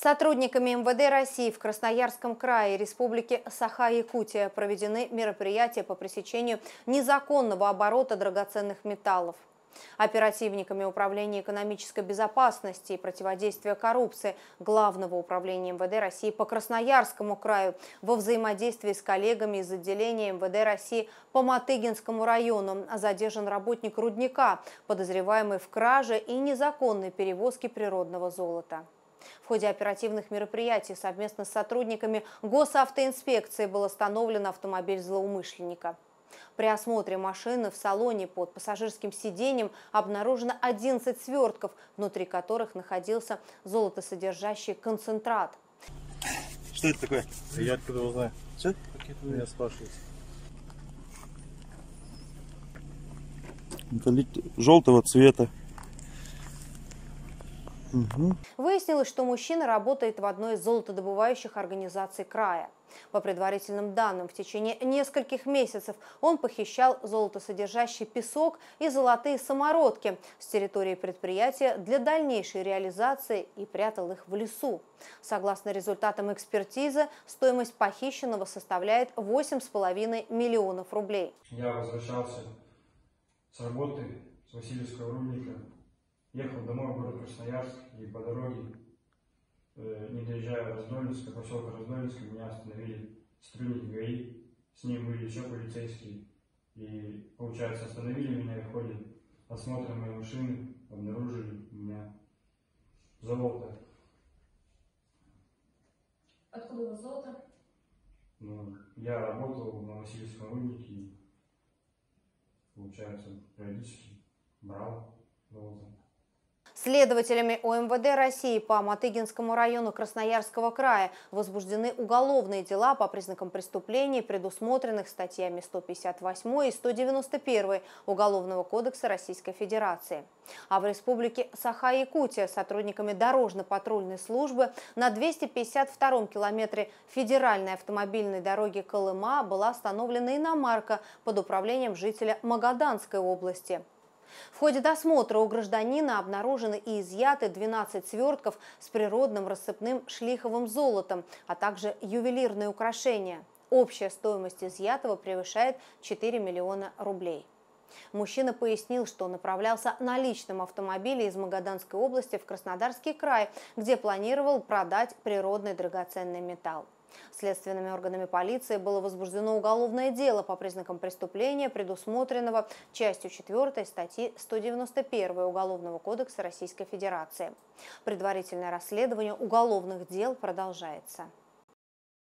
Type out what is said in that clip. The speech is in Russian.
Сотрудниками МВД России в Красноярском крае и Республике Саха-Якутия проведены мероприятия по пресечению незаконного оборота драгоценных металлов. Оперативниками Управления экономической безопасности и противодействия коррупции Главного управления МВД России по Красноярскому краю во взаимодействии с коллегами из отделения МВД России по Матыгинскому району задержан работник рудника, подозреваемый в краже и незаконной перевозке природного золота. В ходе оперативных мероприятий совместно с сотрудниками госавтоинспекции был остановлен автомобиль злоумышленника. При осмотре машины в салоне под пассажирским сиденьем обнаружено 11 свертков, внутри которых находился золотосодержащий концентрат. Что это такое? Я откуда узнаю? Что? Меня спрашивают. Это желтого цвета. Угу. Выяснилось, что мужчина работает в одной из золотодобывающих организаций края. По предварительным данным, в течение нескольких месяцев он похищал золотосодержащий песок и золотые самородки с территории предприятия для дальнейшей реализации и прятал их в лесу. Согласно результатам экспертизы, стоимость похищенного составляет 8,5 миллионов рублей. Я возвращался с работы с Васильевского рудника. Ехал домой в город Красноярск, и по дороге, не доезжая Раздольнска, поселка Раздольнска, меня остановили сотрудники ГАИ, с ним были еще полицейские. И, получается, остановили меня и в ходе осмотра моей машины обнаружили у меня золото. Откуда у вас золото? Ну, я работал на Васильевском руднике и, получается, периодически брал золото. Следователями ОМВД России по Матыгинскому району Красноярского края возбуждены уголовные дела по признакам преступлений, предусмотренных статьями 158 и 191 Уголовного кодекса Российской Федерации. А в Республике Саха-Якутия сотрудниками дорожно-патрульной службы на 252-м километре федеральной автомобильной дороги Колыма была остановлена иномарка под управлением жителя Магаданской области. В ходе досмотра у гражданина обнаружены и изъяты 12 свертков с природным рассыпным шлиховым золотом, а также ювелирные украшения. Общая стоимость изъятого превышает 4 миллиона рублей. Мужчина пояснил, что направлялся на личном автомобиле из Магаданской области в Краснодарский край, где планировал продать природный драгоценный металл. Следственными органами полиции было возбуждено уголовное дело по признакам преступления, предусмотренного частью 4 статьи 191 Уголовного кодекса Российской Федерации. Предварительное расследование уголовных дел продолжается.